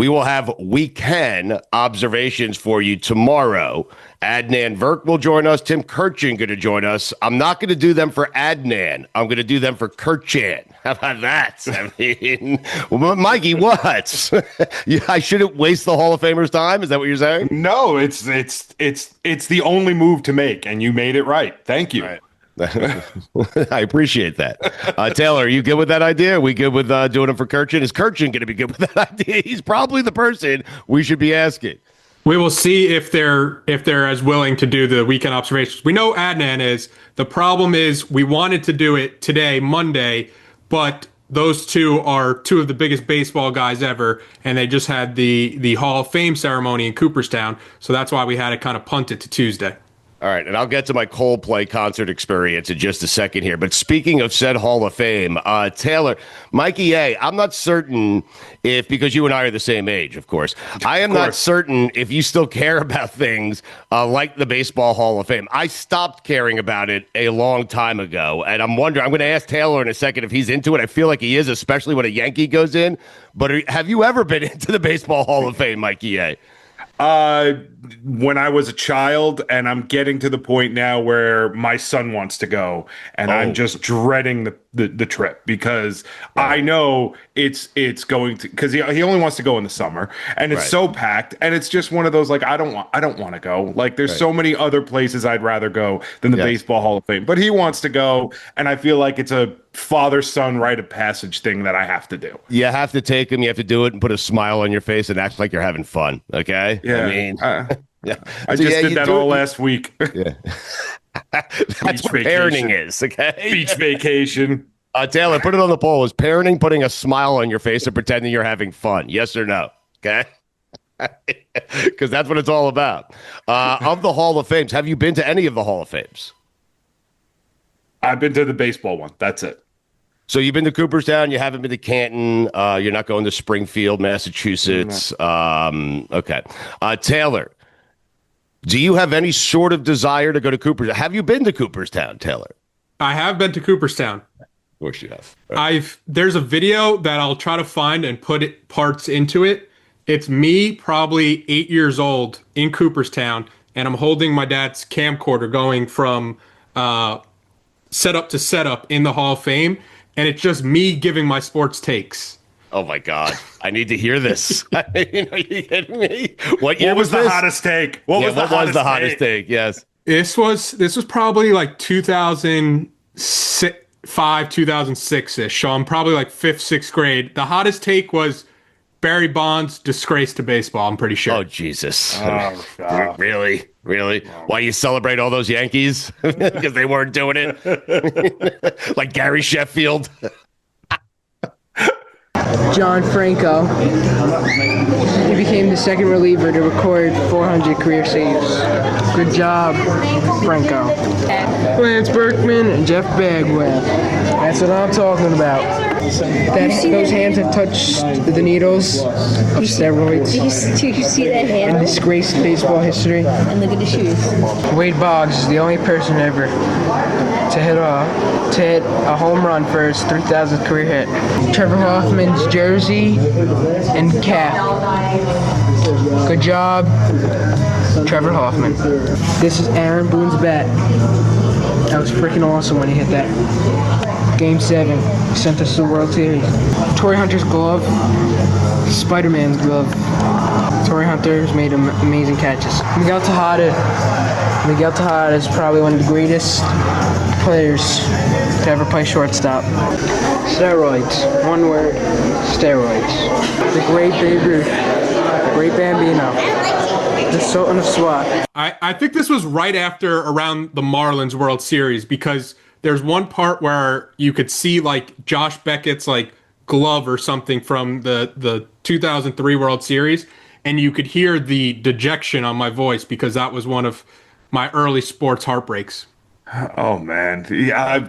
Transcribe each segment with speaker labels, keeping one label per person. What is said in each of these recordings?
Speaker 1: We will have weekend observations for you tomorrow. Adnan Virk will join us. Tim Kirchin going to join us. I'm not going to do them for Adnan. I'm going to do them for Kirchin. How about that? I mean, well, Mikey, what? I shouldn't waste the Hall of Famers' time? Is that what you're saying?
Speaker 2: No, it's the only move to make, and you made it right. Thank you.
Speaker 1: Right. I appreciate that. Taylor, are you good with that idea? Are we good with doing it for Kirchin? Is Kirchin going to be good with that idea? He's probably the person we should be asking.
Speaker 3: We will see if they're as willing to do the weekend observations. We know Adnan is. The problem is we wanted to do it today, Monday, but those two are two of the biggest baseball guys ever, and they just had the Hall of Fame ceremony in Cooperstown, so that's why we had to kind of punt it to Tuesday.
Speaker 1: All right, and I'll get to my Coldplay concert experience in just a second here. But speaking of said Hall of Fame, Taylor, Mikey A., I'm not certain if, because you and I are the same age, of course, I am not certain if you still care about things like the Baseball Hall of Fame. I stopped caring about it a long time ago, and I'm wondering, I'm going to ask Taylor in a second if he's into it. I feel like he is, especially when a Yankee goes in. But have you ever been into the Baseball Hall of Fame, Mikey A.?
Speaker 2: When I was a child, and I'm getting to the point now where my son wants to go, and I'm just dreading the trip because I know it's going to, because he only wants to go in the summer, and it's so packed, and it's just one of those, like, I don't want to go. Like, there's so many other places I'd rather go than the Baseball Hall of Fame, but he wants to go, and I feel like it's a father-son rite of passage thing that I have to do.
Speaker 1: You have to take him, you have to do it and put a smile on your face and act like you're having fun, okay?
Speaker 2: Yeah.
Speaker 1: I mean,
Speaker 2: I just did that all last week.
Speaker 1: Yeah. That's what parenting is, okay?
Speaker 2: Beach vacation.
Speaker 1: Taylor, put it on the poll. Is parenting putting a smile on your face and pretending you're having fun? Yes or no? Okay? Because that's what it's all about. Of the Hall of Fames, have you been to any of the Hall of Fames?
Speaker 2: I've been to the baseball one. That's it.
Speaker 1: So you've been to Cooperstown. You haven't been to Canton. You're not going to Springfield, Massachusetts. Okay. Taylor, do you have any sort of desire to go to Cooperstown? Have you been to Cooperstown, Taylor?
Speaker 3: I have been to Cooperstown.
Speaker 1: Of course you have.
Speaker 3: There's a video that I'll try to find and put parts into it. It's me, probably 8 years old, in Cooperstown, and I'm holding my dad's camcorder going from setup to setup in the Hall of Fame, and it's just me giving my sports takes.
Speaker 1: Oh my God! I need to hear this. I mean, are you kidding me? What year
Speaker 2: was
Speaker 1: this?
Speaker 2: The hottest take? What was the hottest take?
Speaker 1: Yes.
Speaker 3: This was probably like 2005, 2006 ish. So I'm probably like 5th, 6th grade. The hottest take was Barry Bonds disgrace to baseball. I'm pretty sure.
Speaker 1: Oh Jesus!
Speaker 2: Oh, God.
Speaker 1: Really? Why you celebrate all those Yankees because they weren't doing it, like Gary Sheffield.
Speaker 4: John Franco. He became the second reliever to record 400 career saves. Good job, Franco. Lance Berkman and Jeff Bagwell. That's what I'm talking about. Those hands have touched the needles of steroids.
Speaker 5: Do you see that hand?
Speaker 4: In disgraced baseball history.
Speaker 5: And look at the shoes.
Speaker 4: Wade Boggs is the only person ever to hit a home run for his 3,000th career hit. Trevor Hoffman's jersey and cap. Good job, Trevor Hoffman. This is Aaron Boone's bat. That was freaking awesome when he hit that. Game 7 sent us to the World Series. Torrey Hunter's glove, Spider-Man's glove. Torrey Hunter's made amazing catches. Miguel Tejada is probably one of the greatest players to ever play shortstop. Steroids, one word, steroids. The great Babe Ruth, the great Bambino, the Sultan of SWAT.
Speaker 3: I think this was right after around the Marlins World Series, because there's one part where you could see like Josh Beckett's like glove or something from the 2003 World Series, and you could hear the dejection on my voice because that was one of my early sports heartbreaks.
Speaker 2: Oh man, yeah.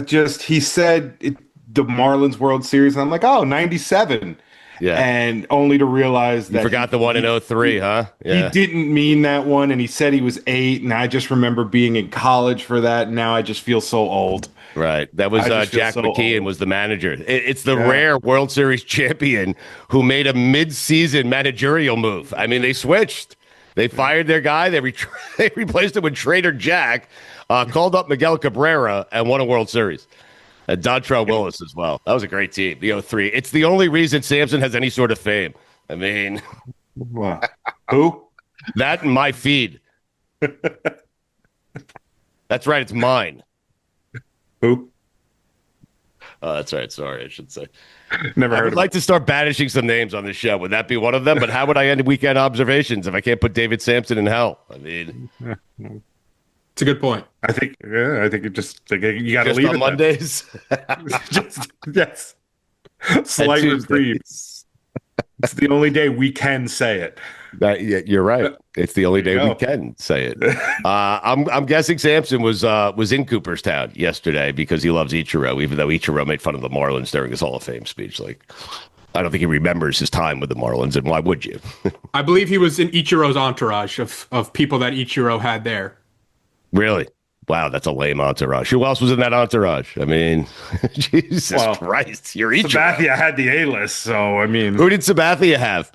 Speaker 2: He said the Marlins World Series, and I'm like, oh, 97.
Speaker 1: Yeah.
Speaker 2: And only to realize that
Speaker 1: Forgot the one in 03, huh?
Speaker 2: he didn't mean that one, and he said he was 8, and I just remember being in college for that, and now I just feel so old.
Speaker 1: Right. That was
Speaker 2: I just feel
Speaker 1: Jack
Speaker 2: so
Speaker 1: McKeon
Speaker 2: old.
Speaker 1: was the manager. It's the rare World Series champion who made a mid-season managerial move. I mean, they switched. They fired their guy. They replaced him with Trader Jack, called up Miguel Cabrera, and won a World Series. And Dontrell Willis as well. That was a great team, the 03. It's the only reason Samson has any sort of fame. I mean,
Speaker 2: What? Who?
Speaker 1: that and my feed. That's right. It's mine.
Speaker 2: Who?
Speaker 1: Oh, that's right. Sorry, I should say.
Speaker 2: Never
Speaker 1: I
Speaker 2: heard
Speaker 1: would
Speaker 2: of
Speaker 1: like to start banishing some names on the show. Would that be one of them? But how would I end weekend observations if I can't put David Sampson in hell? I mean,
Speaker 3: It's a good point.
Speaker 2: I think it just you got to
Speaker 1: just
Speaker 2: leave
Speaker 1: on
Speaker 2: it
Speaker 1: Mondays.
Speaker 2: just yes. Slight
Speaker 1: And
Speaker 2: reprieve.
Speaker 1: Tuesdays.
Speaker 2: It's the only day we can say it.
Speaker 1: Yeah, you're right. It's the only day
Speaker 2: There you
Speaker 1: we
Speaker 2: go.
Speaker 1: can say it. I'm guessing Sampson was in Cooperstown yesterday because he loves Ichiro, even though Ichiro made fun of the Marlins during his Hall of Fame speech. Like, I don't think he remembers his time with the Marlins, and why would you?
Speaker 3: I believe he was in Ichiro's entourage of people that Ichiro had there.
Speaker 1: Really? Wow, that's a lame entourage. Who else was in that entourage? I mean, Jesus
Speaker 2: Well,
Speaker 1: Christ, you're Ichiro.
Speaker 2: Sabathia had the A-list, so I mean,
Speaker 1: Who did Sabathia have?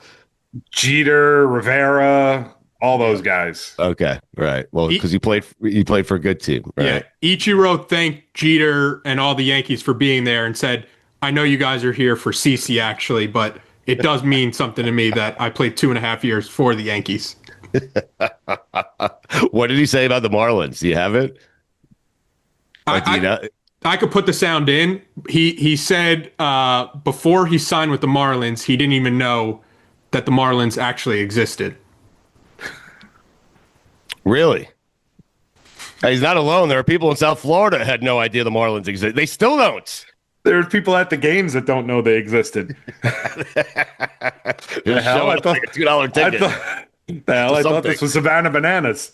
Speaker 2: Jeter, Rivera, all those guys.
Speaker 1: Okay, right. Well, because he played for a good team, right?
Speaker 3: Yeah. Ichiro thanked Jeter and all the Yankees for being there and said, I know you guys are here for CC actually, but it does mean something to me that I played 2.5 years for the Yankees.
Speaker 1: What did he say about the Marlins? Do you have it? Like, do you know?
Speaker 3: I could put the sound in. He said before he signed with the Marlins, he didn't even know that the Marlins actually existed.
Speaker 1: Really? He's not alone. There are people in South Florida that had no idea the Marlins exist. They still don't.
Speaker 2: There's people at the games that don't know they existed.
Speaker 1: The
Speaker 2: hell? I thought-
Speaker 1: like a $2 ticket.
Speaker 2: I thought this was Savannah Bananas.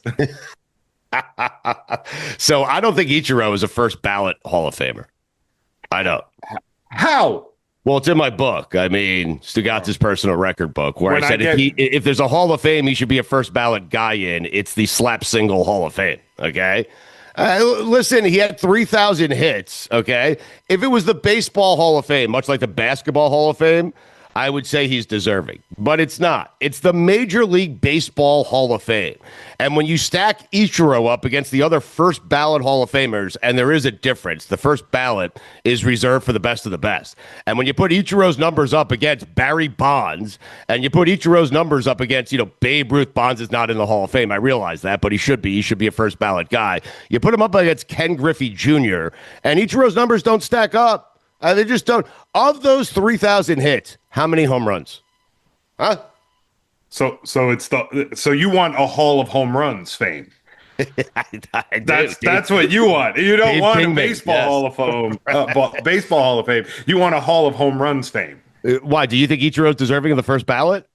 Speaker 1: So I don't think Ichiro is a first ballot Hall of Famer. I don't.
Speaker 2: How?
Speaker 1: Well, it's in my book. I mean, Stugotz's personal record book, where
Speaker 2: When
Speaker 1: I said if there's a Hall of Fame, he should be a first ballot guy in. It's the slap single Hall of Fame. Okay. Listen, he had 3,000 hits. Okay. If it was the Baseball Hall of Fame, much like the Basketball Hall of Fame, I would say he's deserving, but it's not. It's the Major League Baseball Hall of Fame. And when you stack Ichiro up against the other first ballot Hall of Famers, and there is a difference, the first ballot is reserved for the best of the best. And when you put Ichiro's numbers up against Barry Bonds, and you put Ichiro's numbers up against, Babe Ruth. Bonds is not in the Hall of Fame. I realize that, but he should be. He should be a first ballot guy. You put him up against Ken Griffey Jr., and Ichiro's numbers don't stack up. They just don't. Of those 3,000 hits, how many home runs? Huh?
Speaker 2: So you want a Hall of Home Runs fame?
Speaker 1: I
Speaker 2: That's what you want. You don't
Speaker 1: Dave
Speaker 2: want
Speaker 1: Kingman,
Speaker 2: a baseball
Speaker 1: yes.
Speaker 2: Hall of Fame. Baseball Hall of Fame. You want a Hall of Home Runs fame?
Speaker 1: Why? Do you think Ichiro's deserving of the first ballot?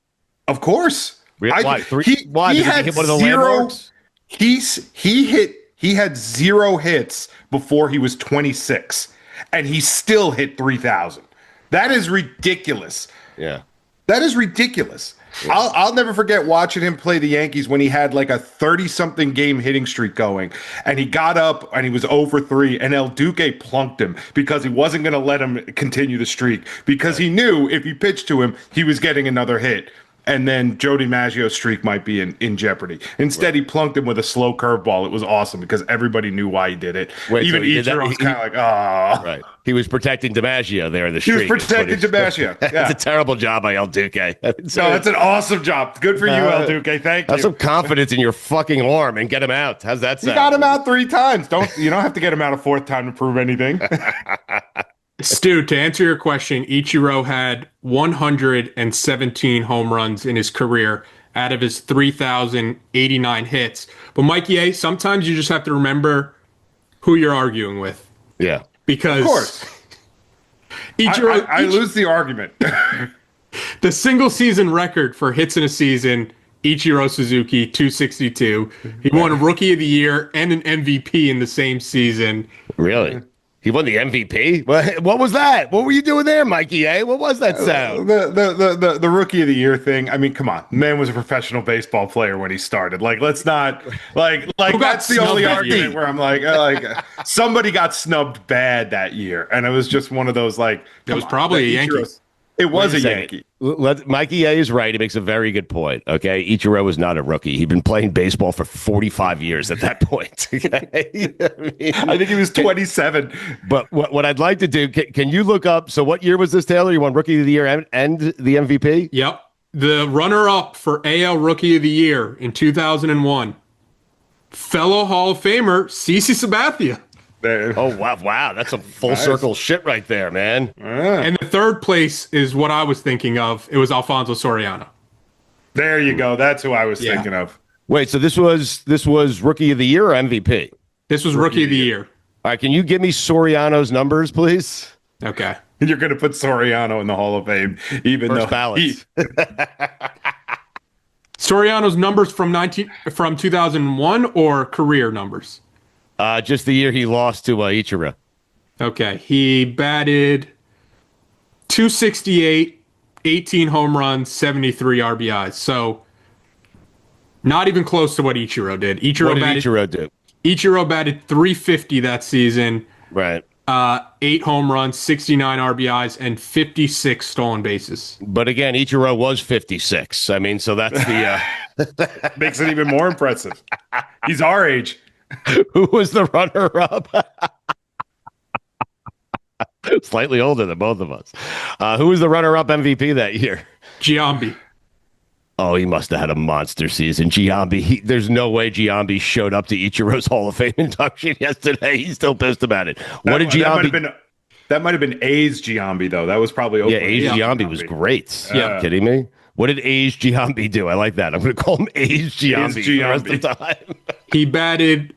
Speaker 2: Of course.
Speaker 1: Why? Why?
Speaker 2: He
Speaker 1: Did he
Speaker 2: had
Speaker 1: hit one of the
Speaker 2: zero.
Speaker 1: landmarks?
Speaker 2: He had 0 hits before he was 26, and he still hit 3,000. That is ridiculous.
Speaker 1: Yeah.
Speaker 2: That is ridiculous. I'll never forget watching him play the Yankees when he had like a 30-something game hitting streak going, and he got up and he was over 3, and El Duque plunked him because he wasn't going to let him continue the streak because he knew if he pitched to him, he was getting another hit. And then Joe DiMaggio's streak might be in jeopardy. Instead, he plunked him with a slow curveball. It was awesome because everybody knew why he did it.
Speaker 1: Wait,
Speaker 2: Even
Speaker 1: so he did that-
Speaker 2: Ichiro was kind of like, oh.
Speaker 1: Right. He was protecting DiMaggio there in the
Speaker 2: He
Speaker 1: street.
Speaker 2: was protecting DiMaggio.
Speaker 1: That's
Speaker 2: Yeah.
Speaker 1: a terrible job by El Duque.
Speaker 2: No, that's an awesome job. Good for you, El Duque. Thank
Speaker 1: Have
Speaker 2: you.
Speaker 1: some confidence in your fucking arm and get him out. How's that
Speaker 2: You
Speaker 1: sound?
Speaker 2: got him out 3 times. You don't have to get him out a 4th time to prove anything.
Speaker 3: Stu, to answer your question, Ichiro had 117 home runs in his career out of his 3,089 hits. But Mikey A, sometimes you just have to remember who you're arguing with.
Speaker 1: Yeah.
Speaker 3: Because
Speaker 2: Of course.
Speaker 3: Ichiro,
Speaker 2: I lose the argument.
Speaker 3: the single season record for hits in a season, Ichiro Suzuki, 262. He won Rookie of the Year and an MVP in the same season.
Speaker 1: Really? He won the MVP? What was that? What were you doing there, Mikey A? What was that sound?
Speaker 2: The rookie of the year thing. I mean, come on. The man was a professional baseball player when he started. Like, let's not like that's the only argument where I'm like somebody got snubbed bad that year. And it was just one of those like
Speaker 3: it was probably a Yankee.
Speaker 2: It was a Yankee.
Speaker 1: Mikey A is right. He makes a very good point. Okay. Ichiro was not a rookie. He'd been playing baseball for 45 years at that point. Okay?
Speaker 2: I think he was 27.
Speaker 1: But what I'd like to do, can you look up? So what year was this, Taylor? You won Rookie of the Year and the MVP?
Speaker 3: Yep. The runner-up for AL Rookie of the Year in 2001. Fellow Hall of Famer, CeCe Sabathia.
Speaker 1: Oh, wow. That's some full circle shit right there, man.
Speaker 3: And the third place is what I was thinking of. It was Alfonso Soriano.
Speaker 2: There you go. That's who I was thinking of.
Speaker 1: Wait, so this was Rookie of the Year or MVP?
Speaker 3: This was Rookie of the Year.
Speaker 1: All right, can you give me Soriano's numbers, please?
Speaker 3: Okay.
Speaker 2: You're going to put Soriano in the Hall of Fame, even
Speaker 1: First
Speaker 2: though
Speaker 1: ballot.
Speaker 3: Soriano's numbers from 2001 or career numbers?
Speaker 1: Just the year he lost to Ichiro.
Speaker 3: Okay. He batted 268, 18 home runs, 73 RBIs. So not even close to what Ichiro did.
Speaker 1: What did Ichiro do?
Speaker 3: Ichiro batted 350 that season.
Speaker 1: Right.
Speaker 3: 8 home runs, 69 RBIs, and 56 stolen bases.
Speaker 1: But again, Ichiro was 56. I mean, so that's the
Speaker 2: makes it even more impressive. He's our age.
Speaker 1: Who was the runner-up? Slightly older than both of us. Who was the runner-up MVP that year?
Speaker 3: Giambi.
Speaker 1: Oh, he must have had a monster season. Giambi, there's no way Giambi showed up to Ichiro's Hall of Fame induction yesterday. He's still pissed about it. What did Giambi?
Speaker 2: That might have been A's Giambi, though. That was probably Oakland.
Speaker 1: Yeah, A's Giambi was great. Yeah, kidding me? What did A's Giambi do? I like that. I'm going to call him A's Giambi for the rest of the time.
Speaker 3: He batted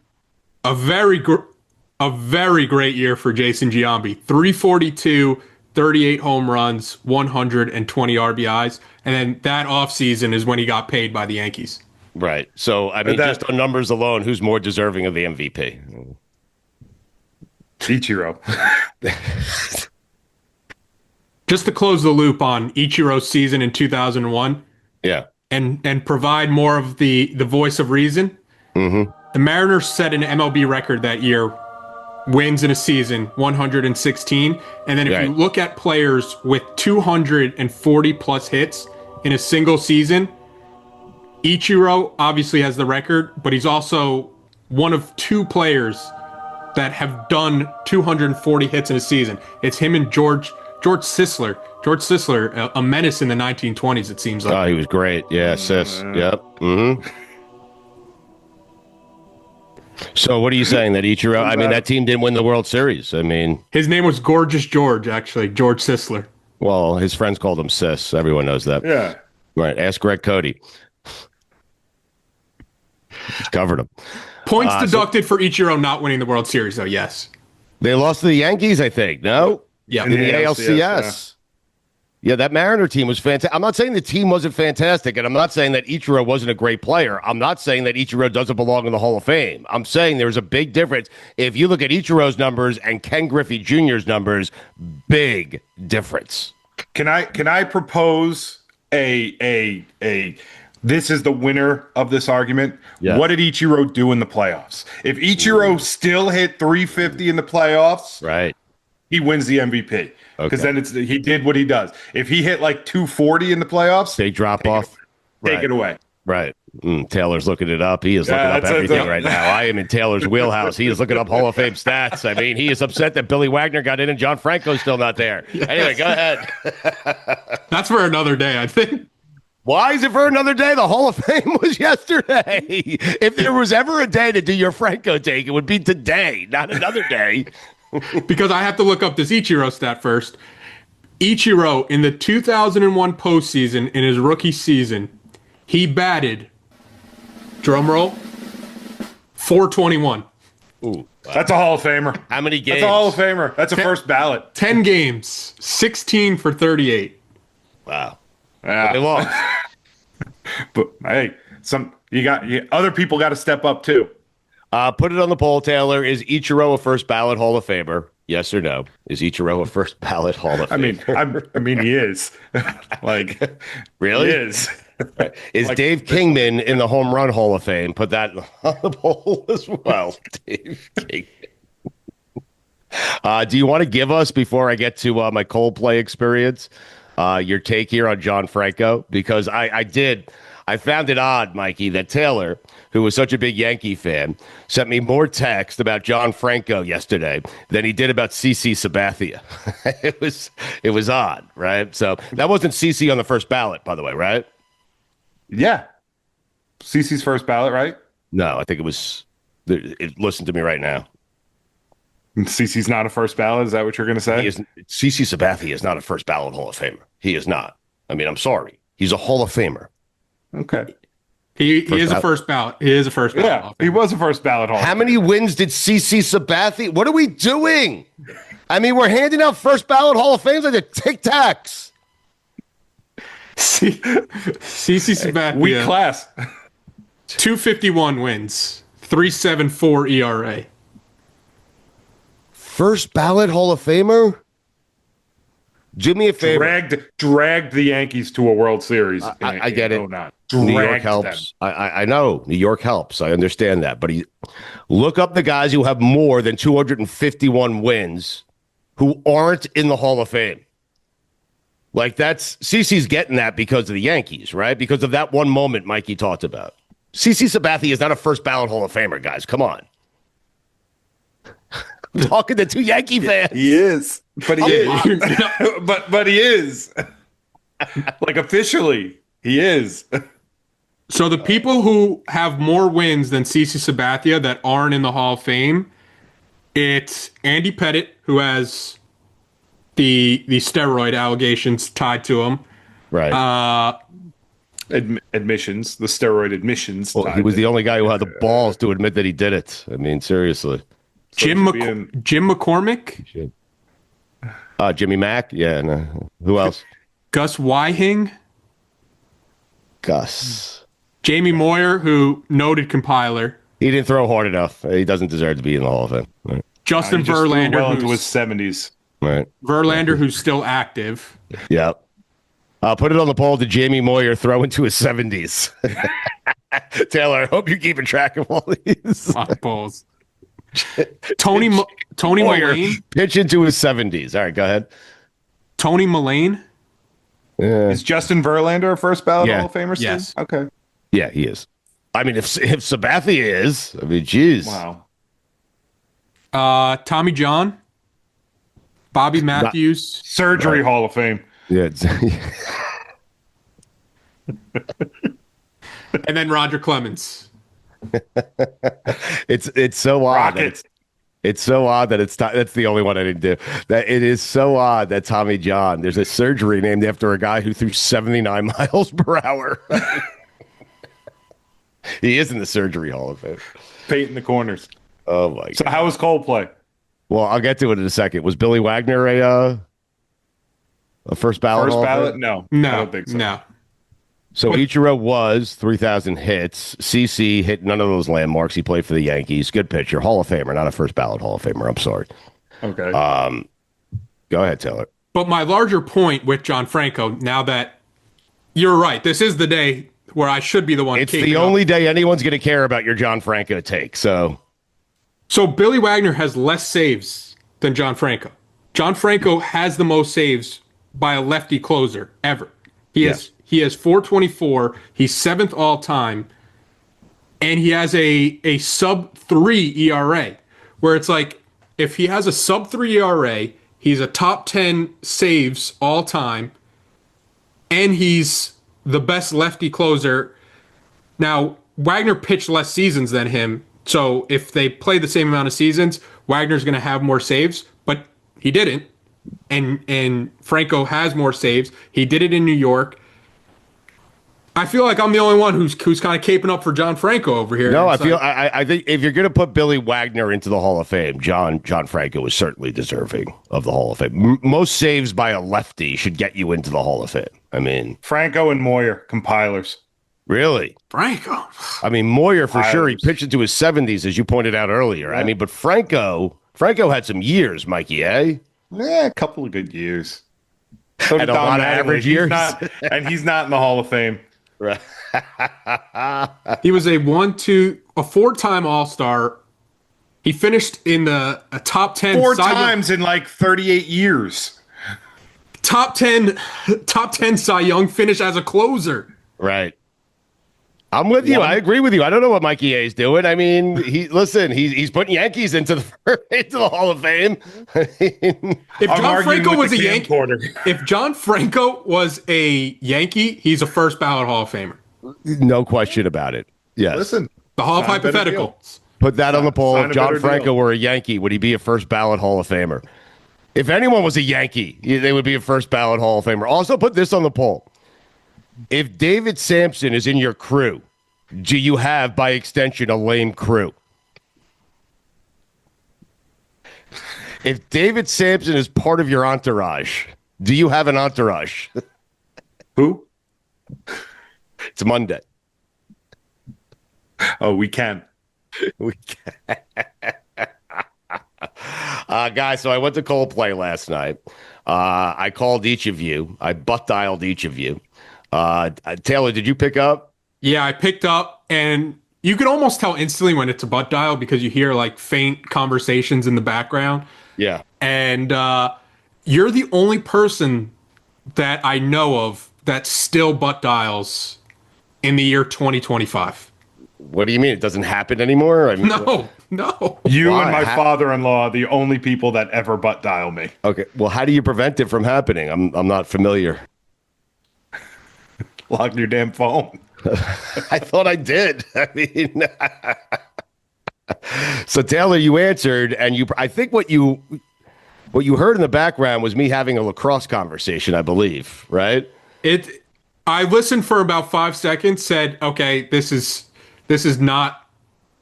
Speaker 3: a very great year for Jason Giambi. 342, 38 home runs, 120 RBIs. And then that offseason is when he got paid by the Yankees.
Speaker 1: Right. So, I mean, just on numbers alone, who's more deserving of the MVP?
Speaker 2: Ichiro.
Speaker 3: Just to close the loop on Ichiro's season in 2001.
Speaker 1: Yeah.
Speaker 3: And provide more of the voice of reason.
Speaker 1: Mm-hmm.
Speaker 3: The Mariners set an MLB record that year, wins in a season, 116. And then if you look at players with 240 plus hits in a single season, Ichiro obviously has the record, but he's also one of 2 players that have done 240 hits in a season. It's him and George Sisler. George Sisler, a menace in the 1920s, it seems like.
Speaker 1: Oh, he was great. Yeah, Sis. Yep. Mm-hmm. So what are you saying, that Ichiro, I mean, that team didn't win the World Series. I mean,
Speaker 3: his name was Gorgeous George, actually, George Sisler.
Speaker 1: Well, his friends called him Sis. Everyone knows that.
Speaker 2: Yeah.
Speaker 1: Right. Ask Greg Cody. Covered him.
Speaker 3: Points deducted for Ichiro not winning the World Series, though, yes.
Speaker 1: They lost to the Yankees, I think. No?
Speaker 3: Yeah.
Speaker 1: In the ALCS. Yeah, that Mariner team was fantastic. I'm not saying the team wasn't fantastic, and I'm not saying that Ichiro wasn't a great player. I'm not saying that Ichiro doesn't belong in the Hall of Fame. I'm saying there's a big difference. If you look at Ichiro's numbers and Ken Griffey Jr.'s numbers, big difference.
Speaker 2: Can I propose a this is the winner of this argument?
Speaker 1: Yeah.
Speaker 2: What did Ichiro do in the playoffs? If Ichiro still hit 350 in the playoffs,
Speaker 1: right,
Speaker 2: he wins the MVP. Because then he did what he does. If he hit like 240 in the playoffs,
Speaker 1: big drop off.
Speaker 2: Take it away.
Speaker 1: Right. Taylor's looking it up. He is looking up everything right now. I am in Taylor's wheelhouse. He is looking up Hall of Fame stats. I mean, he is upset that Billy Wagner got in and John Franco's still not there. Yes. Anyway, go ahead.
Speaker 3: That's for another day, I think.
Speaker 1: Why is it for another day? The Hall of Fame was yesterday. If there was ever a day to do your Franco take, it would be today, not another day.
Speaker 3: Because I have to look up this Ichiro stat first. Ichiro, in the 2001 postseason, in his rookie season, he batted, drumroll, 421.
Speaker 1: Ooh,
Speaker 2: that's a Hall of Famer.
Speaker 1: How many games?
Speaker 2: That's a Hall of Famer. That's a first ballot.
Speaker 3: 10 games, 16 for 38.
Speaker 1: Wow.
Speaker 2: Yeah.
Speaker 1: They lost.
Speaker 2: But hey, other people got to step up too.
Speaker 1: Put it on the poll, Taylor. Is Ichiro a first ballot Hall of Famer? Yes or no? Is Ichiro a first ballot Hall of Famer?
Speaker 2: I mean, he is. Like,
Speaker 1: Really?
Speaker 2: he is.
Speaker 1: Is Dave Kingman in the home run Hall of Fame? Put that on the poll as well. Dave Kingman. Do you want to give us, before I get to my Coldplay experience, your take here on John Franco? Because I found it odd, Mikey, that Taylor, who was such a big Yankee fan, sent me more text about John Franco yesterday than he did about CC Sabathia. it was odd, right? So that wasn't CC on the first ballot, by the way, right?
Speaker 2: Yeah. CC's first ballot, right?
Speaker 1: No, I think it was. Listen to me right now.
Speaker 2: CC's not a first ballot. Is that what you're going to say?
Speaker 1: CC Sabathia is not a first ballot Hall of Famer. He is not. I mean, I'm sorry. He's a Hall of Famer.
Speaker 2: Okay.
Speaker 3: He is a first ballot. He is a first ballot.
Speaker 2: Yeah, he was a first ballot Hall.
Speaker 1: How many wins did CC Sabathia? What are we doing? I mean, we're handing out first ballot Hall of Fames like the Tic Tacs.
Speaker 3: CC Sabathia.
Speaker 2: Weak class.
Speaker 3: 251 wins. 3.74 ERA.
Speaker 1: First ballot Hall of Famer? Do me a favor.
Speaker 2: Dragged the Yankees to a World Series.
Speaker 1: I get it.
Speaker 2: New
Speaker 1: York helps. I know New York helps. I understand that. But look up the guys who have more than 251 wins who aren't in the Hall of Fame. Like CC's getting that because of the Yankees, right? Because of that one moment Mikey talked about. CC Sabathia is not a first ballot Hall of Famer, guys. Come on. I'm talking to two Yankee fans.
Speaker 2: He is. But he is. but he is. Like, officially, he is.
Speaker 3: So the people who have more wins than CC Sabathia that aren't in the Hall of Fame, it's Andy Pettitte, who has the steroid allegations tied to him.
Speaker 1: Right.
Speaker 2: Admissions, the steroid admissions.
Speaker 1: Well, he was the only guy who had the balls to admit that he did it. I mean, seriously.
Speaker 3: Jim McCormick.
Speaker 1: Jimmy Mack. Yeah. No. Who else?
Speaker 3: Gus Wyhing.
Speaker 1: Gus.
Speaker 3: Jamie Moyer, who noted compiler.
Speaker 1: He didn't throw hard enough. He doesn't deserve to be in the Hall of Fame. Right.
Speaker 3: Justin
Speaker 2: He just threw
Speaker 3: Verlander,
Speaker 2: well into his 70s.
Speaker 1: Right.
Speaker 3: Verlander, who's still active.
Speaker 1: Yep. Put it on the poll. Did Jamie Moyer throw into his 70s? Taylor, I hope you're keeping track of all these.
Speaker 3: On polls. Tony
Speaker 1: Moyer
Speaker 3: Mullane.
Speaker 1: Pitch into his 70s. All right, go ahead.
Speaker 3: Tony Mullane.
Speaker 1: Yeah.
Speaker 2: Is Justin Verlander a first ballot Hall of Famer? Steve?
Speaker 3: Yes.
Speaker 2: Okay.
Speaker 1: Yeah, he is. I mean, if Sabathia is, I mean, geez.
Speaker 2: Wow.
Speaker 3: Tommy John. Bobby Matthews.
Speaker 2: Surgery Hall of Fame.
Speaker 1: Yeah.
Speaker 3: And then Roger Clemens.
Speaker 1: It's so odd. It's so odd that that's the only one I didn't do. That it is so odd that Tommy John. There's a surgery named after a guy who threw 79 miles per hour. He is in the Surgery Hall of Fame.
Speaker 2: Painting the corners.
Speaker 1: Oh my god.
Speaker 2: So how was Coldplay?
Speaker 1: Well, I'll get to it in a second. Was Billy Wagner a first ballot?
Speaker 2: First ballot? No. I don't think so.
Speaker 3: No.
Speaker 1: So Ichiro was 3,000 hits. CC hit none of those landmarks. He played for the Yankees. Good pitcher. Hall of Famer, not a first ballot Hall of Famer. I'm sorry.
Speaker 2: Okay.
Speaker 1: Go ahead, Taylor.
Speaker 3: But my larger point with John Franco, now that you're right, this is the day where I should be the one.
Speaker 1: It's the only day anyone's going to care about your John Franco take. So
Speaker 3: Billy Wagner has less saves than John Franco. John Franco has the most saves by a lefty closer ever. He has 424. He's 7th all time, and he has a sub 3 ERA. Where it's like, if he has a sub 3 ERA, he's a top 10 saves all time, and he's the best lefty closer. Now, Wagner pitched less seasons than him, so if they play the same amount of seasons, Wagner's going to have more saves, but he didn't. And Franco has more saves. He did it in New York. I feel like I'm the only one who's kind of caping up for John Franco over here.
Speaker 1: No, I think if you're going to put Billy Wagner into the Hall of Fame, John Franco is certainly deserving of the Hall of Fame. Most saves by a lefty should get you into the Hall of Fame. I mean,
Speaker 2: Franco and Moyer, compilers.
Speaker 1: Really?
Speaker 3: Franco.
Speaker 1: I mean, Moyer for sure. He pitched into his 70s, as you pointed out earlier. Yeah. I mean, but Franco Franco had some years, Mikey, eh?
Speaker 2: Yeah, a couple of good years. So
Speaker 1: And a lot of average years.
Speaker 2: He's not in the Hall of Fame.
Speaker 1: Right.
Speaker 3: He was a 4-time All-Star. He finished in the top 10
Speaker 2: 4 times in like 38 years.
Speaker 3: Top 10 Cy Young finish as a closer.
Speaker 1: Right. I'm with you. I agree with you. I don't know what Mikey A is doing. I mean, he's putting Yankees into the Hall of Fame.
Speaker 3: If John Franco was a Yankee, if John Franco was a Yankee, he's a first ballot Hall of Famer.
Speaker 1: No question about it. Yes.
Speaker 2: Listen,
Speaker 3: the Hall of Hypotheticals.
Speaker 1: Put that on the poll. If John Franco
Speaker 2: deal.
Speaker 1: were a Yankee, would he be a first ballot Hall of Famer? If anyone was a Yankee, they would be a first ballot Hall of Famer. Also, put this on the poll. If David Sampson is in your crew, do you have, by extension, a lame crew? If David Sampson is part of your entourage, do you have an entourage?
Speaker 2: Who?
Speaker 1: It's Monday.
Speaker 2: Oh, we can.
Speaker 1: We can. Guys, so I went to Coldplay last night. I called each of you. I butt dialed each of you. Taylor, did you pick up?
Speaker 3: Yeah, I picked up, and you can almost tell instantly when it's a butt dial because you hear like faint conversations in the background.
Speaker 1: Yeah.
Speaker 3: And you're the only person that I know of that still butt dials in the year 2025.
Speaker 1: What do you mean? It doesn't happen anymore? I mean,
Speaker 3: No.
Speaker 2: You
Speaker 1: Why?
Speaker 2: and my father-in-law are the only people that ever butt dial me.
Speaker 1: Okay. Well, how do you prevent it from happening? I'm not familiar.
Speaker 2: Lock your damn phone.
Speaker 1: I thought I did. I mean, so Taylor, you answered, and I think what you heard in the background was me having a lacrosse conversation, I believe, right?
Speaker 3: I listened for about 5 seconds, said, okay, this is not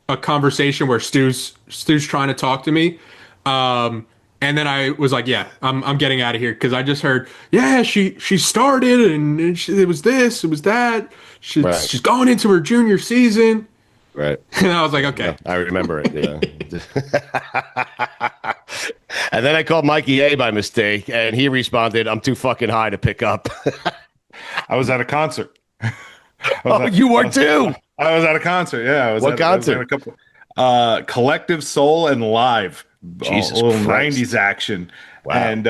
Speaker 3: a conversation where Stu's trying to talk to me. And then I was like, yeah, I'm getting out of here because I just heard, yeah, she started and it was this, it was that. She's going into her junior season.
Speaker 1: Right.
Speaker 3: And I was like, okay.
Speaker 1: I remember it. Yeah. And then I called Mikey A by mistake, and he responded, "I'm too fucking high to pick up."
Speaker 2: I was at a concert.
Speaker 1: You were too.
Speaker 2: I was at a concert. Yeah.
Speaker 1: What concert?
Speaker 2: I was at a couple. Collective Soul and Live.
Speaker 1: Jesus
Speaker 2: little
Speaker 1: Christ.
Speaker 2: 90s action.
Speaker 1: Wow.
Speaker 2: And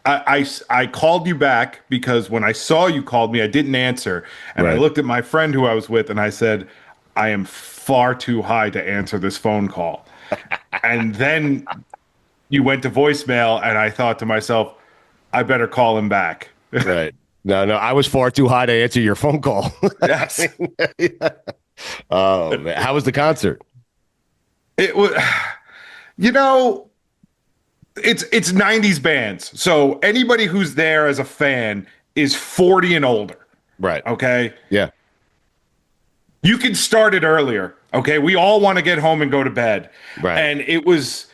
Speaker 2: I called you back because when I saw you called me, I didn't answer. And I looked at my friend who I was with and I said, I am far too high to answer this phone call. And then you went to voicemail and I thought to myself, I better call him back.
Speaker 1: Right. No, I was far too high to answer your phone call.
Speaker 2: Yes.
Speaker 1: Oh, man. How was the concert?
Speaker 2: It was, it's 90s bands. So anybody who's there as a fan is 40 and older.
Speaker 1: Right.
Speaker 2: Okay.
Speaker 1: Yeah.
Speaker 2: You can start it earlier. Okay. We all want to get home and go to bed.
Speaker 1: Right.
Speaker 2: And it was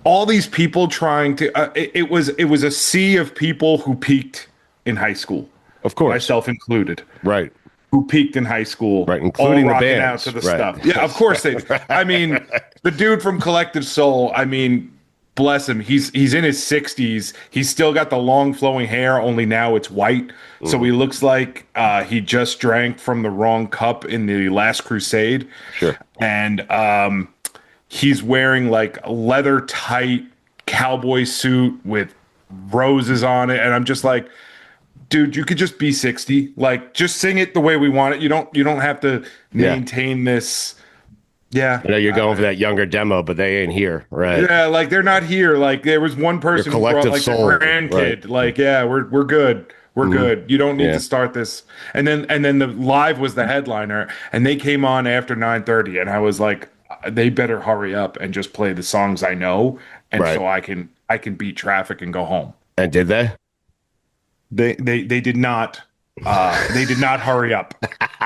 Speaker 2: all these people trying to, it was a sea of people who peaked in high school.
Speaker 1: Of course.
Speaker 2: Myself included.
Speaker 1: Right.
Speaker 2: Who peaked in high school.
Speaker 1: Right. Including
Speaker 2: all
Speaker 1: the
Speaker 2: rocking
Speaker 1: bands.
Speaker 2: out to the
Speaker 1: Right.
Speaker 2: stuff. Yeah. Of course they, I mean, the dude from Collective Soul, I mean, bless him. He's in his 60s. He's still got the long flowing hair, only now it's white. So he looks like he just drank from the wrong cup in the Last Crusade.
Speaker 1: Sure.
Speaker 2: And he's wearing like a leather tight cowboy suit with roses on it. And I'm just like, dude, you could just be 60. Like, just sing it the way we want it. You don't have to maintain this. Yeah.
Speaker 1: I know you're going for that younger demo, but they ain't here, right?
Speaker 2: Yeah, like they're not here. Like there was one person who brought
Speaker 1: Collective
Speaker 2: like
Speaker 1: Soul,
Speaker 2: their grandkid.
Speaker 1: right.
Speaker 2: Like, yeah, we're good. We're good. You don't need to start this. And then the Live was the headliner, and they came on after 9:30, and I was like, they better hurry up and just play the songs I know, and so I can beat traffic and go home.
Speaker 1: And did they?
Speaker 2: They did not. They did not hurry up.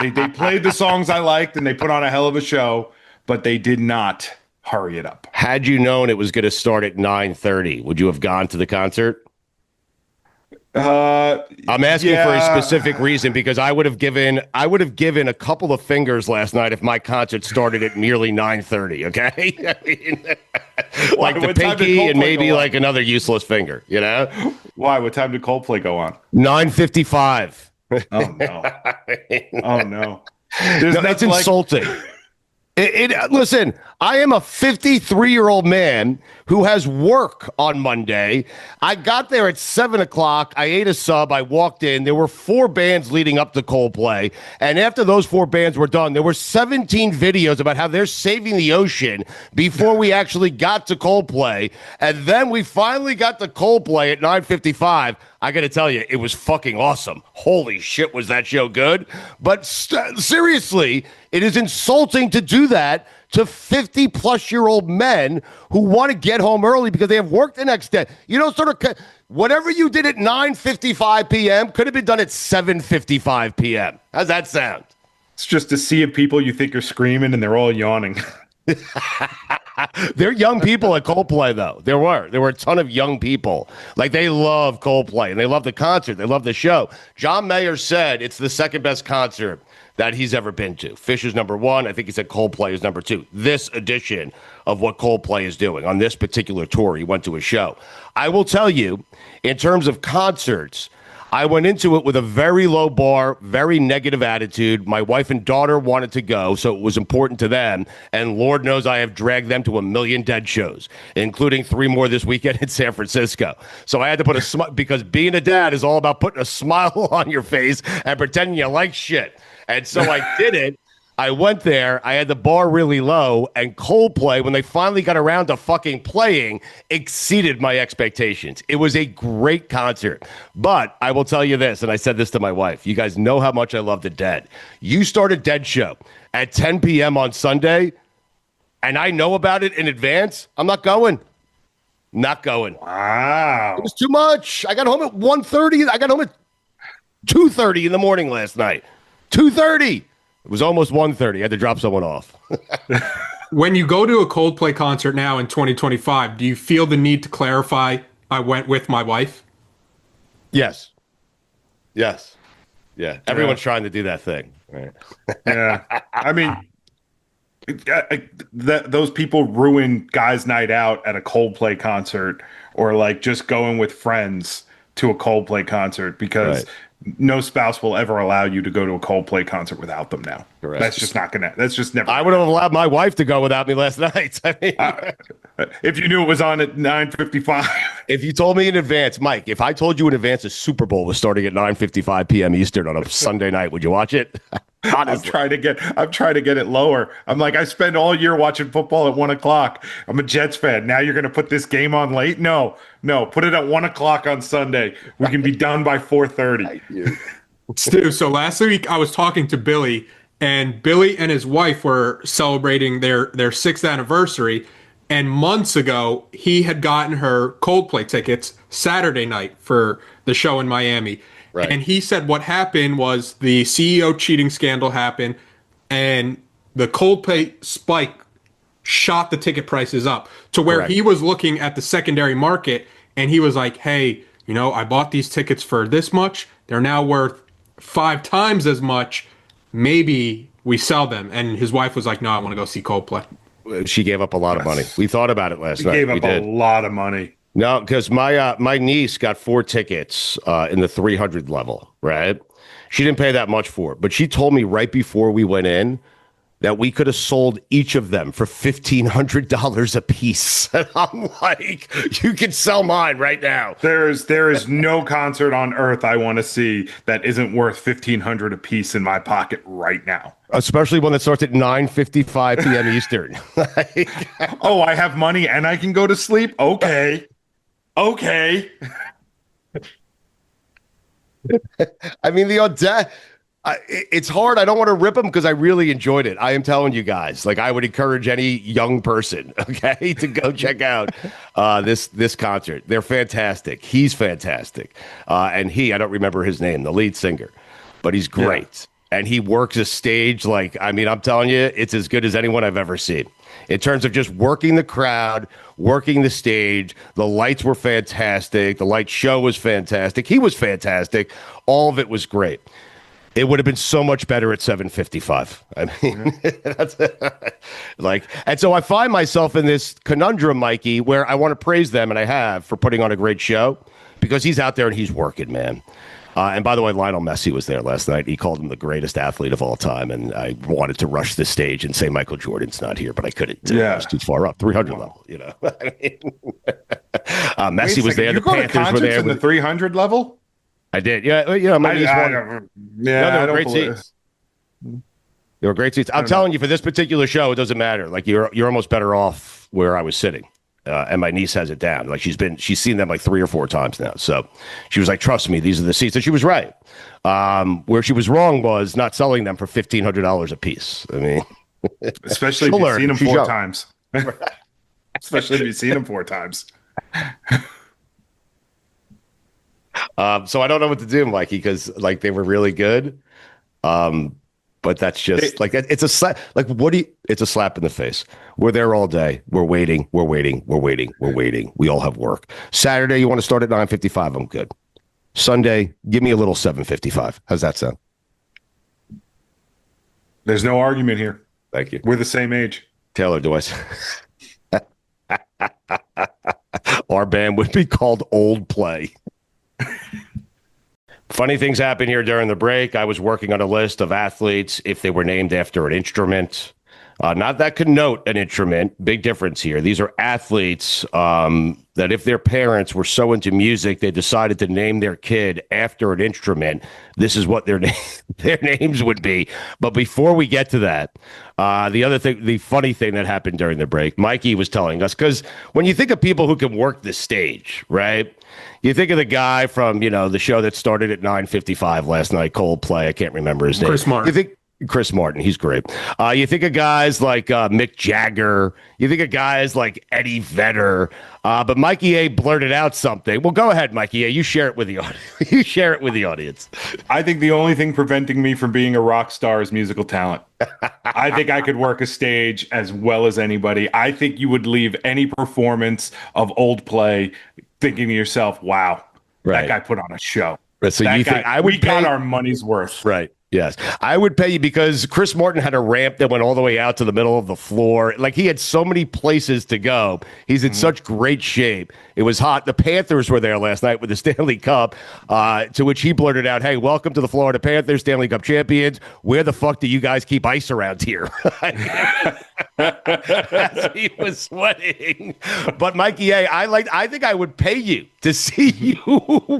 Speaker 2: They played the songs I liked, and they put on a hell of a show. But they did not hurry it up.
Speaker 1: Had you known it was going to start at 9:30, would you have gone to the concert? I'm asking for a
Speaker 2: yeah.
Speaker 1: specific reason because I would have given a couple of fingers last night if my concert started at nearly 9:30. Okay, I mean, like the
Speaker 2: What time did
Speaker 1: pinky and
Speaker 2: Coldplay
Speaker 1: maybe
Speaker 2: go on?
Speaker 1: like another useless finger. You know,
Speaker 2: Why? What time did Coldplay go on?
Speaker 1: 9:55.
Speaker 2: Oh no! Oh no!
Speaker 1: No, it's insulting. Listen, I am a 53-year-old man who has work on Monday. I got there at 7:00. I ate a sub. I walked in. There were 4 bands leading up to Coldplay. And after those 4 bands were done, there were 17 videos about how they're saving the ocean before we actually got to Coldplay. And then we finally got to Coldplay at 9:55. I got to tell you, it was fucking awesome. Holy shit, was that show good? But seriously, it is insulting to do that to 50-plus-year-old men who want to get home early because they have work the next day. You know, sort of whatever you did at 9:55 p.m. could have been done at 7:55 p.m. How's that sound?
Speaker 2: It's just a sea of people you think are screaming and they're all yawning.
Speaker 1: They're young people at Coldplay, though. There were a ton of young people. Like, they love Coldplay, and they love the concert. They love the show. John Mayer said it's the second best concert that he's ever been to. Fish is number 1. I think he said Coldplay is number 2. This edition of what Coldplay is doing on this particular tour, he went to a show. I will tell you, in terms of concerts, I went into it with a very low bar, very negative attitude. My wife and daughter wanted to go, so it was important to them. And Lord knows I have dragged them to a million Dead shows, including 3 more this weekend in San Francisco. So I had to put a smile, because being a dad is all about putting a smile on your face and pretending you like shit. And so I did it. I went there, I had the bar really low, and Coldplay, when they finally got around to fucking playing, exceeded my expectations. It was a great concert. But I will tell you this, and I said this to my wife, you guys know how much I love the Dead. You start a Dead show at 10 p.m. on Sunday, and I know about it in advance, I'm not going. Not going.
Speaker 2: Wow.
Speaker 1: It was too much. I got home at 1:30. I got home at 2:30 in the morning last night. 2:30. It was almost 1:30. I had to drop someone off.
Speaker 3: When you go to a Coldplay concert now in 2025, do you feel the need to clarify, I went with my wife?
Speaker 1: Yes. Yes. Yeah. Everyone's trying to do that thing. Right.
Speaker 2: Yeah. I mean, those people ruin guys' night out at a Coldplay concert, or like just going with friends to a Coldplay concert, because no spouse will ever allow you to go to a Coldplay concert without them now.
Speaker 1: Correct.
Speaker 2: That's just not gonna. That's just never.
Speaker 1: I would have allowed my wife to go without me last night. I mean,
Speaker 2: if you knew it was on at 9:55.
Speaker 1: If you told me in advance, Mike, if I told you in advance the Super Bowl was starting at 9:55 p.m. Eastern on a Sunday night, would you watch it?
Speaker 2: I'm trying to get it lower. I'm like, I spend all year watching football at 1:00. I'm a Jets fan. Now you're going to put this game on late? No, put it at 1:00 on Sunday. We can be done by 4:30.
Speaker 3: Stu, so last week I was talking to Billy, and Billy and his wife were celebrating their 6th anniversary. And months ago, he had gotten her Coldplay tickets Saturday night for the show in Miami. Right. And he said what happened was the CEO cheating scandal happened, and the Coldplay spike shot the ticket prices up to where he was looking at the secondary market, and he was like, hey, you know, I bought these tickets for this much. They're now worth 5 times as much. Maybe we sell them. And his wife was like, no, I want to go see Coldplay.
Speaker 1: She gave up a lot of money. We thought about it last night.
Speaker 2: Gave up a lot of money.
Speaker 1: No, because my niece got 4 tickets in the 300 level, right? She didn't pay that much for it, but she told me right before we went in that we could have sold each of them for $1,500 a piece. And I'm like, you can sell mine right now.
Speaker 2: There is no concert on earth I want to see that isn't worth $1,500 a piece in my pocket right now.
Speaker 1: Especially one that starts at 9:55 p.m. Eastern.
Speaker 2: Oh, I have money and I can go to sleep? Okay.
Speaker 1: I mean, the audacity. It's hard. I don't want to rip them because I really enjoyed it. I am telling you guys, like, I would encourage any young person, okay, to go check out this concert. They're fantastic. He's fantastic. And I don't remember his name, the lead singer, but he's great. and he works a stage like, I mean, I'm telling you, it's as good as anyone I've ever seen. In terms of just working the crowd, working the stage, the lights were fantastic. The light show was fantastic. He was fantastic. All of it was great. It would have been so much better at 7:55. I mean, that's like, and so I find myself in this conundrum, Mikey, where I want to praise them, and I have, for putting on a great show, because he's out there and he's working, man. And by the way, Lionel Messi was there last night. He called him the greatest athlete of all time, and I wanted to rush the stage and say Michael Jordan's not here, but I couldn't.
Speaker 2: Yeah,
Speaker 1: it was too far up, 300 level. You know, Messi was there.
Speaker 2: You
Speaker 1: the
Speaker 2: go to
Speaker 1: Panthers were there
Speaker 2: in the 300 level.
Speaker 1: I did. Yeah, you know,
Speaker 2: I don't
Speaker 1: great seats. They were great seats. I'm telling you, for this particular show, it doesn't matter. Like you're almost better off where I was sitting. And my niece has it down. Like she's seen them like 3 or 4 times now. So she was like, "Trust me, these are the seats." And she was right. Where she was wrong was not selling them for $1,500 a piece. I mean,
Speaker 2: especially if you've seen them 4 times. Especially if you've seen them 4 times.
Speaker 1: So I don't know what to do, Mikey, because like they were really good. But that's just like it's a slap. Like it's a slap in the face. We're there all day. We're waiting. We all have work. Saturday, you want to start at 9:55? I'm good. Sunday, give me a little 7:55. How's that sound?
Speaker 2: There's no argument here.
Speaker 1: Thank you.
Speaker 2: We're the same age.
Speaker 1: Taylor, do I? Our band would be called Old Play. Funny things happen here during the break. I was working on a list of athletes if they were named after an instrument. Not that connote an instrument. Big difference here. These are athletes that if their parents were so into music, they decided to name their kid after an instrument. This is what their names would be. But before we get to that, the funny thing that happened during the break, Mikey was telling us, because when you think of people who can work the stage, right? You think of the guy from, the show that started at 9:55 last night, Coldplay. I can't remember his name.
Speaker 3: Chris Martin.
Speaker 1: You think Chris Martin, he's great. You think of guys like Mick Jagger. You think of guys like Eddie Vedder. But Mikey A blurted out something. Well, go ahead, Mikey A. You share it with the audience.
Speaker 2: I think the only thing preventing me from being a rock star is musical talent. I think I could work a stage as well as anybody. I think you would leave any performance of Old Play thinking to yourself, wow, that guy put on a show.
Speaker 1: Right, so you think
Speaker 2: we got our money's worth.
Speaker 1: Right. Yes. I would pay you because Chris Martin had a ramp that went all the way out to the middle of the floor. Like he had so many places to go. He's in such great shape. It was hot. The Panthers were there last night with the Stanley Cup, to which he blurted out, "Hey, welcome to the Florida Panthers, Stanley Cup champions. Where the fuck do you guys keep ice around here?" As he was sweating. But Mikey A, I think I would pay you to see you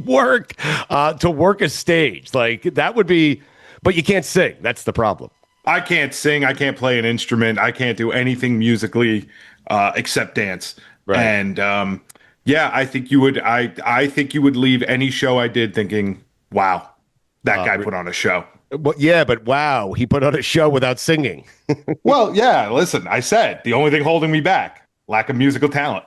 Speaker 1: work a stage. Like that would be. But you can't sing. That's the problem.
Speaker 2: I can't sing. I can't play an instrument. I can't do anything musically except dance. Right. And I think you would. I think you would leave any show I did thinking, "Wow, that guy put on a show."
Speaker 1: Well, yeah, but wow, he put on a show without singing.
Speaker 2: Well, yeah. Listen, I said the only thing holding me back: lack of musical talent.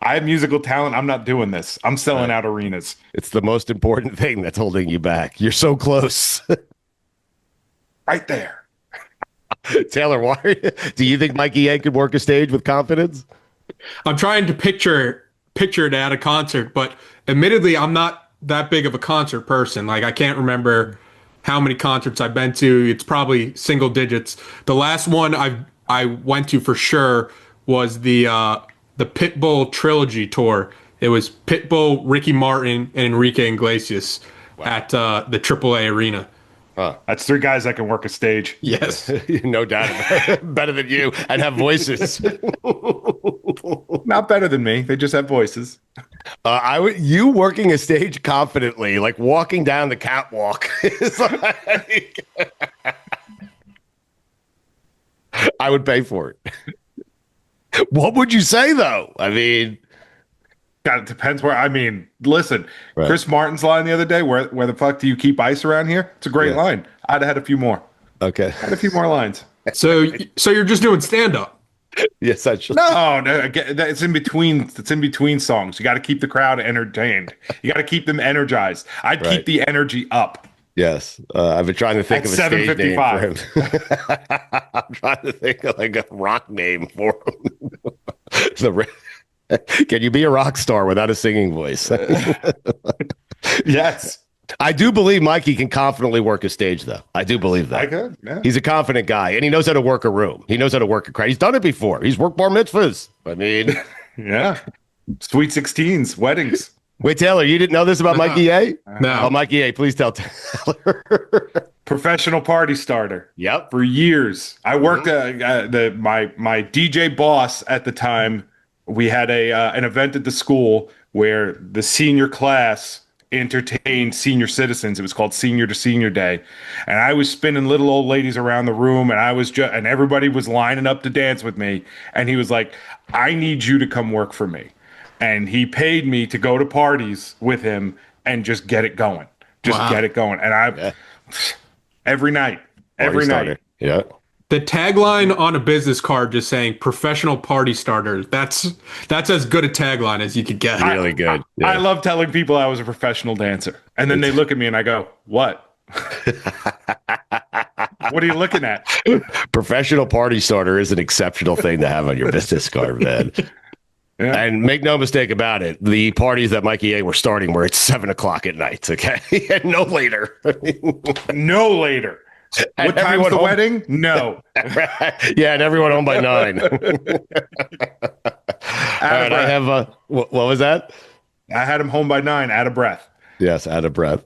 Speaker 2: I have musical talent. I'm not doing this. I'm selling out arenas.
Speaker 1: It's the most important thing that's holding you back. You're so close.
Speaker 2: Right there.
Speaker 1: Taylor, why do you think Mikey A could work a stage with confidence?
Speaker 3: I'm trying to picture it at a concert, but admittedly, I'm not that big of a concert person. Like I can't remember how many concerts I've been to. It's probably single digits. The last one I went to for sure was the Pitbull trilogy tour. It was Pitbull, Ricky Martin, and Enrique Iglesias at the AAA Arena.
Speaker 2: That's 3 guys that can work a stage.
Speaker 3: Yes.
Speaker 1: No doubt about it. Better than you and have voices.
Speaker 2: Not better than me. They just have voices.
Speaker 1: You working a stage confidently, like walking down the catwalk. Is like, I would pay for it. What would you say, though? I mean,
Speaker 2: God, it depends where. I mean, listen, Chris Martin's line the other day, where the fuck do you keep ice around here? It's a great line. I'd have had a few more.
Speaker 1: Okay.
Speaker 2: I had a few more lines.
Speaker 3: So you're just doing stand-up?
Speaker 1: Yes, actually.
Speaker 2: No, it's in between. It's in between songs. You got to keep the crowd entertained. You got to keep them energized. I'd keep the energy up.
Speaker 1: Yes. I've been trying to think
Speaker 2: At
Speaker 1: of a stage name for him.
Speaker 2: 7:55.
Speaker 1: I'm trying to think of like a rock name for him. Can you be a rock star without a singing voice?
Speaker 2: Yes.
Speaker 1: I do believe Mikey can confidently work a stage, though. I do believe that.
Speaker 2: I could. Yeah.
Speaker 1: He's a confident guy, and he knows how to work a room. He knows how to work a crowd. He's done it before. He's worked bar mitzvahs. I mean,
Speaker 2: Yeah. Sweet 16s, weddings.
Speaker 1: wait, Taylor, you didn't know this about Mikey A?
Speaker 3: No.
Speaker 1: Oh, Mikey A, please tell Taylor.
Speaker 2: Professional party starter.
Speaker 1: Yep.
Speaker 2: For years. I worked my DJ boss at the time. We had an event at the school where the senior class entertained senior citizens. It was called Senior to Senior Day, and I was spinning little old ladies around the room, and and everybody was lining up to dance with me. And he was like, "I need you to come work for me," and he paid me to go to parties with him and just get it going, get it going. And every night.
Speaker 1: Yeah.
Speaker 3: The tagline on a business card just saying "professional party starter." That's as good a tagline as you could get.
Speaker 1: Really good. Yeah.
Speaker 2: I love telling people I was a professional dancer, and then they look at me and I go, "What? What are you looking at?"
Speaker 1: Professional party starter is an exceptional thing to have on your business card, man.
Speaker 2: Yeah.
Speaker 1: And make no mistake about it, the parties that Mikey A were starting were at 7:00 at night, okay? And no later.
Speaker 2: No later. What time's the wedding? No.
Speaker 1: Yeah, and everyone home by 9. All right, I have what was that?
Speaker 2: I had him home by 9, out of breath.
Speaker 1: Yes, out of breath.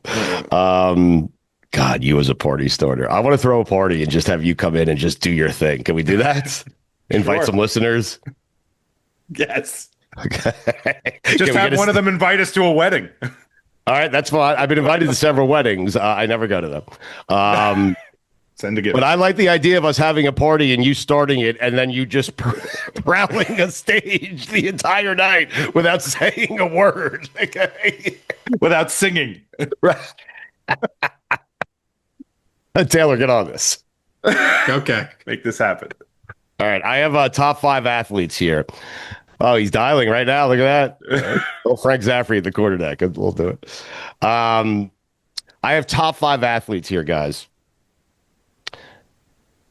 Speaker 1: God, you as a party starter. I want to throw a party and just have you come in and just do your thing. Can we do that? Invite some listeners.
Speaker 2: Yes.
Speaker 1: Okay.
Speaker 2: Just have one of them invite us to a wedding.
Speaker 1: All right, that's fine. I've been invited to several weddings. I never go to them.
Speaker 2: Send a gift.
Speaker 1: But I like the idea of us having a party and you starting it and then you just prowling a stage the entire night without saying a word. Okay.
Speaker 2: Without singing.
Speaker 1: Right. Taylor, get on this.
Speaker 3: Okay.
Speaker 2: Make this happen.
Speaker 1: All right. I have top 5 athletes here. Oh, he's dialing right now. Look at that. Oh, Frank Zaffrey at the quarterback. We'll do it. I have top 5 athletes here, guys.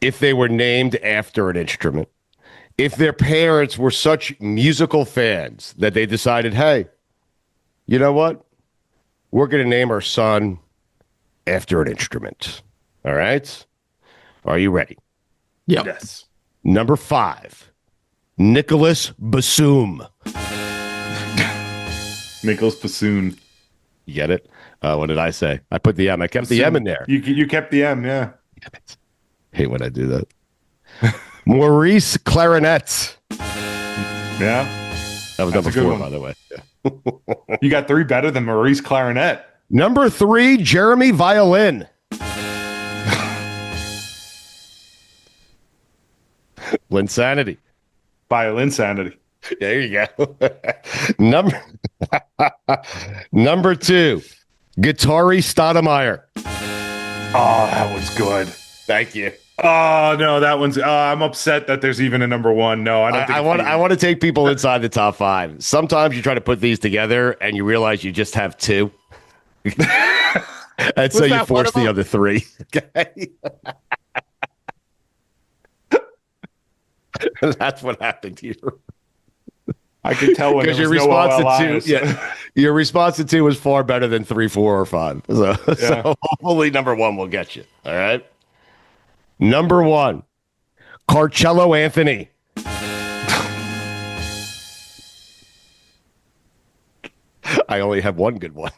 Speaker 1: If they were named after an instrument, if their parents were such musical fans that they decided, hey, you know what? We're going to name our son after an instrument. All right? Are you ready?
Speaker 3: Yeah.
Speaker 2: Yes.
Speaker 1: Number 5, Nicholas Bassoon.
Speaker 2: Nicholas Bassoon.
Speaker 1: You get it? What did I say? I put the M. I kept the M in there.
Speaker 2: You kept the M, yeah.
Speaker 1: Damn it. Hate when I do that. Maurice Clarinet.
Speaker 2: Yeah.
Speaker 1: That was
Speaker 2: That's
Speaker 1: number
Speaker 2: a good
Speaker 1: 4,
Speaker 2: one.
Speaker 1: by the way. Yeah.
Speaker 2: You got 3 better than Maurice Clarinet.
Speaker 1: Number 3, Jeremy Violin. Linsanity.
Speaker 2: Violinsanity.
Speaker 1: There you go. Number 2, Guitari Stoudemire.
Speaker 2: Oh, that one's good.
Speaker 1: Thank you.
Speaker 2: Oh no, that one's. I'm upset that there's even a number 1. No, I don't.
Speaker 1: I want to take people inside the top 5. Sometimes you try to put these together and you realize you just have 2, and so you force the other 3. Okay. That's what happened here.
Speaker 2: I could tell when
Speaker 1: Because
Speaker 2: there
Speaker 1: your
Speaker 2: was no
Speaker 1: response to 2,
Speaker 2: OLIs.
Speaker 1: your response to 2 was far better than 3, 4, or 5. So hopefully number 1 will get you. All right. Number 1, Carcello Anthony. I only have one good one.